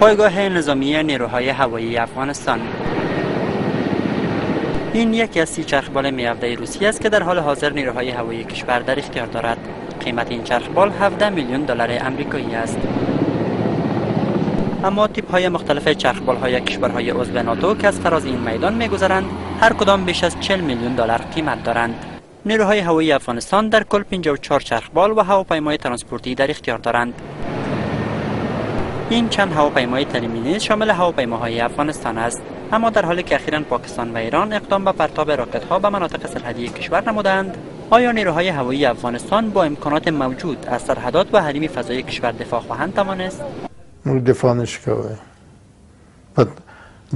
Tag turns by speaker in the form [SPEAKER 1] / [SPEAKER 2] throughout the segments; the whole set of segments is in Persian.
[SPEAKER 1] پایگاه نظامی نیروهای هوایی افغانستان. این یکی از 30 چرخبال می‌افده روسی است که در حال حاضر نیروهای هوایی کشور در اختیار دارد. قیمت این چرخبال 17 میلیون دلار آمریکایی است. اما تیپ‌های مختلف چرخبال‌های کشورهای عضو ناتو که از فراز این میدان می‌گذرند هر کدام بیش از 40 میلیون دلار قیمت دارند. نیروهای هوایی افغانستان در کل 54 چرخبال و هواپیمای ترانسپورتی در اختیار دارند. این چند هواپیمای تعلیمی نیز شامل هواپیماهای افغانستان است. اما در حالی که اخیراً پاکستان و ایران اقدام به پرتاب راکت‌ها به مناطق سرحدی کشور نمودند، آیا نیروهای هوایی افغانستان با امکانات موجود از سرحدات و حریم فضایی کشور دفاع خواهند توانست؟
[SPEAKER 2] دفاع نشکوه.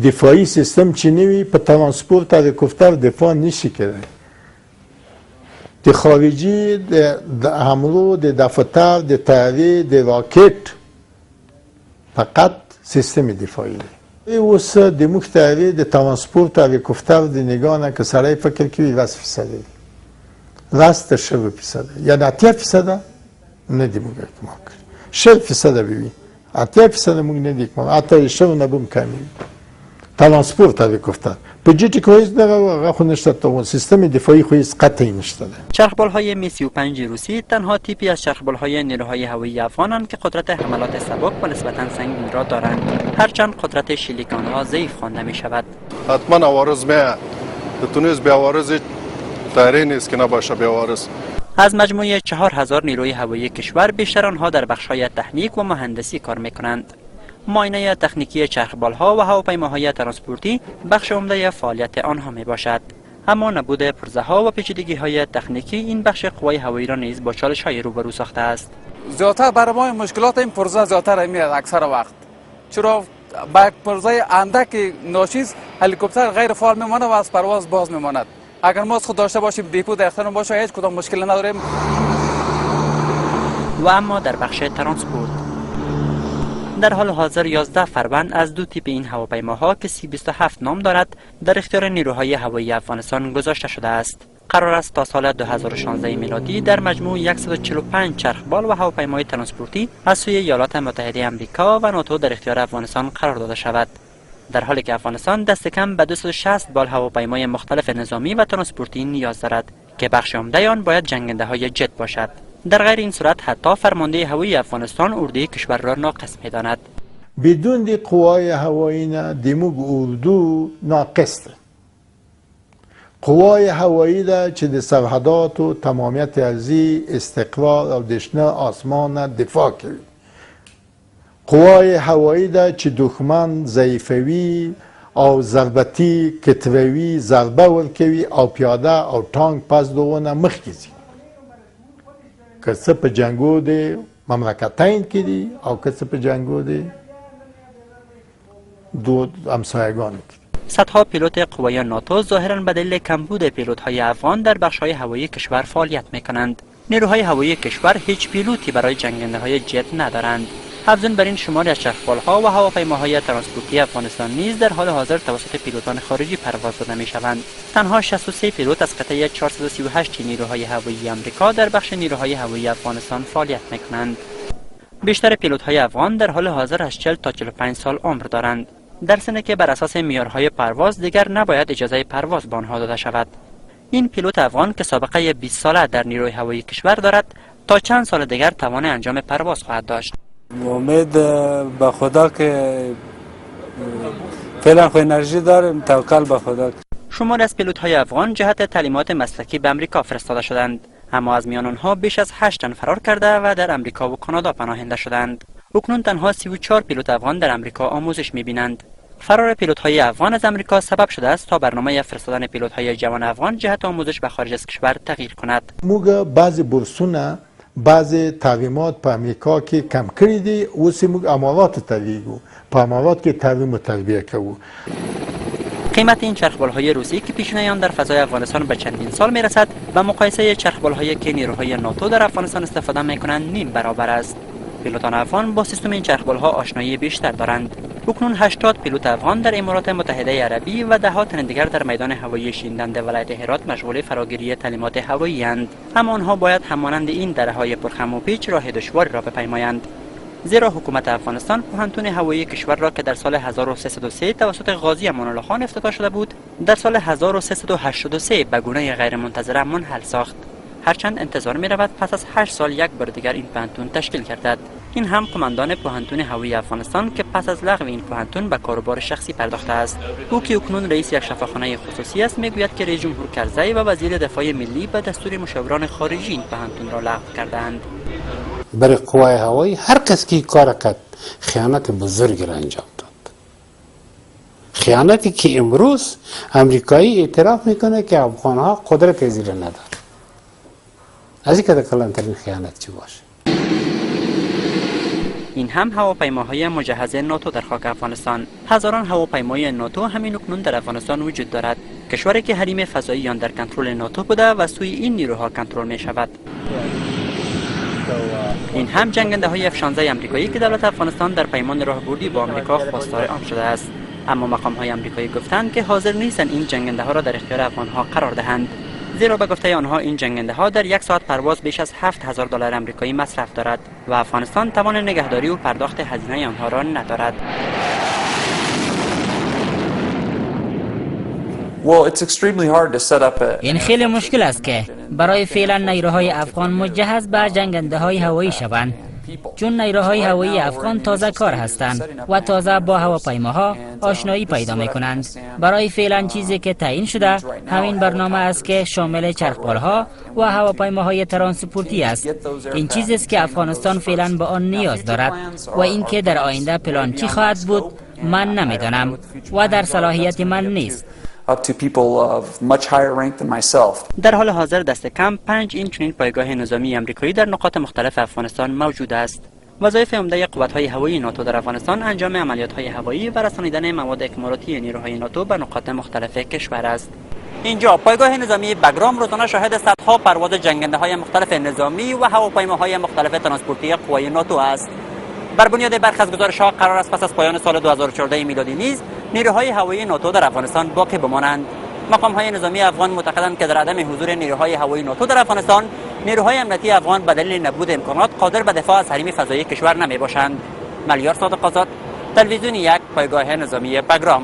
[SPEAKER 2] دفاعی سیستم چی نوی په ترانسپورت هلیکوپتر دفاع نشی کرده. د خارجی د حملو د دفتر د طیاره د راکت فقط سیستم دفاعی دی. اوس د موږ طیاره د ترانسپورت هلیکوپتر د نگاه نه که سړی فکر کوي 10% دی. 10% یعنی 80% نه دی موږ احتمال کوي. 60% بوي. 80% موږ نه دی کوم. حتی شو نه بم کمی. ترانسپورت هلیکوپتر په جیټی کویز دغه خو نشته تو سیستم دفاعی خو هیڅ قطعی نشته.
[SPEAKER 1] چرخبال‌های می 35 روسی تنها تیپی از چرخبال‌های نیروهای هوایی افغانند که قدرت حملات سبک و نسبتاً سنگین را دارند، هرچند قدرت شلیک آنها ضعیف خوانده می شود.
[SPEAKER 3] حتما عوارض بتونست به عوارض طیاره نیست که نباشه به عوارض.
[SPEAKER 1] از مجموعه 4000 نیروی هوایی کشور بیشتر آنها در بخش‌های تکنیک و مهندسی کار می‌کنند. معاینه تکنیکی چرخبال‌ها و هواپیماهای ترانسپورتی بخش عمده فعالیت آنها میباشد. اما نبود پرزه‌ها و پیچیدگی‌های تکنیکی این بخش قوای هوایی را نیز با چالش‌های روبرو ساخته است.
[SPEAKER 4] زیادتر برای ما مشکلات این پرزه زیادتر میاد اکثر وقت. چرا با پرزه اندک ناچیز هلیکوپتر غیر فعال میماند و از پرواز باز میماند. اگر ما خود داشته باشیم دیپو در اختیار باشه هیچ کدام مشکلی نداریم.
[SPEAKER 1] و اما در بخش ترانسپورت در حال حاضر 11 فروند از دو تیپ این هواپیماها که C-27 نام دارد در اختیار نیروهای هوایی افغانستان گذاشته شده است. قرار است تا سال 2016 میلادی در مجموع 145 چرخبال و هواپیمای ترانسپورتی از سوی ایالات متحده آمریکا و ناتو در اختیار افغانستان قرار داده شود. در حالی که افغانستان دست کم به 260 بال هواپیمای مختلف نظامی و ترانسپورتی نیاز دارد که بخش عمده آن باید جنگنده‌های جت باشد. در غیر این صورت حتی فرمانده هوایی افغانستان اردوی کشور را ناقص می‌داند.
[SPEAKER 2] بدون دی قوای هوایی نه دیموگ اردو ناقص ده. قوای هوایی ده چې د سرحدات و تمامیت ارضی استقرار او دشنه آسمان دفاع کوي. قوای هوایی ده چې دښمن ضعیفوي او ضربتی کتروي ضربه ورکوي او پیاده او ټانک پس دغونه مخکې ځي. که څه په جنګو دی مملکتین کې دي او که څه په جنګو دی دو همسایگان کې.
[SPEAKER 1] صدها پیلوت قوای ناتو ظاهراً به دلیل کمبود پیلوت‌های افغان در بخش‌های هوایی کشور فعالیت می‌کنند. نیروهای هوایی کشور هیچ پیلوتی برای جنگنده‌های جت ندارند. افزون بر این شماری از چرخبال‌ها و هواپیماهای ترانسپورتی افغانستان نیز در حال حاضر توسط پیلوتان خارجی پرواز داده می‌شوند. تنها 63 پیلوت از قطعه 438 نیروهای هوایی آمریکا در بخش نیروهای هوایی افغانستان فعالیت می‌کنند. بیشتر پیلوت‌های افغان در حال حاضر از 40 تا 45 سال عمر دارند. در سنی که بر اساس معیارهای پرواز دیگر نباید اجازه پرواز به آنها داده شود. این پیلوت افغان که سابقه 20 ساله در نیروی هوایی کشور دارد تا چند سال دیگر توان انجام پرواز خواهد داشت.
[SPEAKER 5] امید به خدا که فعلا خو انرژی داریم، توکل به خدا.
[SPEAKER 1] شماری از پیلوت‌های افغان جهت تعلیمات مسلکی به آمریکا فرستاده شدند، اما از میان آنها بیش از 8 تن فرار کرده و در آمریکا و کانادا پناهنده شدند. اکنون تنها 34 پیلوت افغان در آمریکا آموزش می‌بینند. فرار پیلوت‌های افغان از آمریکا سبب شده است تا برنامه فرستادن پیلوت‌های جوان افغان جهت آموزش به خارج از کشور تغییر کند.
[SPEAKER 2] موږ بعضی بورسونه بعضی تعلیمات په امریکا کې کم کړی دي، اوس موږ امارات ته لیږو، په امارات کې تعلیم و تربیه کوو.
[SPEAKER 1] قیمت این چرخبال‌های روسی که پیشینه آن در فضای افغانستان به چندین سال می‌رسد و مقایسه چرخبال‌هایی که نیروهای ناتو در افغانستان استفاده می‌کنند نیم برابر است. پیلوتان افغان با سیستم این چرخبال‌ها آشنایی بیشتر دارند. اکنون 80 پیلوت افغان در امارات متحده عربی و ده ها تن دیگر در میدان هوایی شیندنده ولایت هرات مشغول فراگیری تعلیمات هوایی اند، اما آنها باید همانند این دره‌های پرخم و پیچ راه دشواری را بپیمایند. زیرا حکومت افغانستان پوهنتون هوایی کشور را که در سال 1303 توسط غازی امان الله خان افتتاح شده بود، در سال 1383 به گونه غیرمنتظره منحل ساخت. هرچند انتظار می رود پس از 8 سال یک بار دیگر این پوهنتون تشکیل گردد. این هم قماندان پوهنتون هوایی افغانستان که پس از لغو این پوهنتون به کاروبار شخصی پرداخته است. او که اکنون رئیس یک شفاخانه خصوصی است، میگوید که رئیس جمهور کرزی و وزیر دفاع ملی به دستور مشاوران خارجی این پوهنتون را لغو کردند.
[SPEAKER 6] برای قوای هوایی هر کس که کار کرد خیانت بزرگی را انجام داد. خیانتی که امروز امریکایی اعتراف میکنه که افغانها قدرت زیر ندارد. از این که کلانترین خیانت چی باشه؟
[SPEAKER 1] این هم هواپیماهای مجهز ناتو در خاک افغانستان. هزاران هواپیمای ناتو همین اکنون در افغانستان وجود دارد. کشوری که حریم فضایی آن در کنترل ناتو بوده و سوی این نیروها کنترل می شود. این هم جنگنده های F-16 آمریکایی که دولت افغانستان در پیمان راهبردی با آمریکا خواستار آن شده است. اما مقام های آمریکایی گفتند که حاضر نیستند این جنگنده ها را در اختیار افغان ها قرار دهند. زیرا به گفته آنها این جنگنده ها در یک ساعت پرواز بیش از $7,000 آمریکایی مصرف دارد و افغانستان توان نگهداری و پرداخت هزینه آنها را ندارد.
[SPEAKER 7] این خیلی مشکل است که برای فعلا نیروهای افغان مجهز به جنگنده های هوایی شوند، چون نیروهای هوایی افغان تازه کار هستند و تازه با هواپیماها آشنایی پیدا می کنند. برای فعلا چیزی که تعیین شده همین برنامه است که شامل چرخبالها و هواپیماهای ترانسپورتی است. این چیزی است که افغانستان فعلا به آن نیاز دارد و اینکه در آینده پلان چی خواهد بود من نمیدانم و در صلاحیت من نیست.
[SPEAKER 1] در حال حاضر دست کم 5 این چنین پایگاه نظامی آمریکایی در نقاط مختلف افغانستان موجود است. وظایف عمده قوت‌های هوایی ناتو در افغانستان انجام عملیات‌های هوایی و رسانیدن مواد اکمالاتی نیروهای ناتو به نقاط مختلف کشور است. اینجا پایگاه نظامی بگرام روزانه شاهد صدها پرواز جنگنده‌های مختلف نظامی و هواپیماهای مختلف ترانسپورتی قوای ناتو است. بر بنیاد برخی از گزارش‌ها قرار است پس از پایان سال 2014 میلادی نیز نیروهای هوایی ناتو در افغانستان باقی بمانند. مقام‌های نظامی افغان معتقدند که در عدم حضور نیروهای هوایی ناتو در افغانستان، نیروهای امنیتی افغان به دلیل نبود امکانات قادر به دفاع از حریم فضایی کشور نمی‌باشند. ملیار صادق آزاد، تلویزیون 1، پایگاه نظامی بگرام.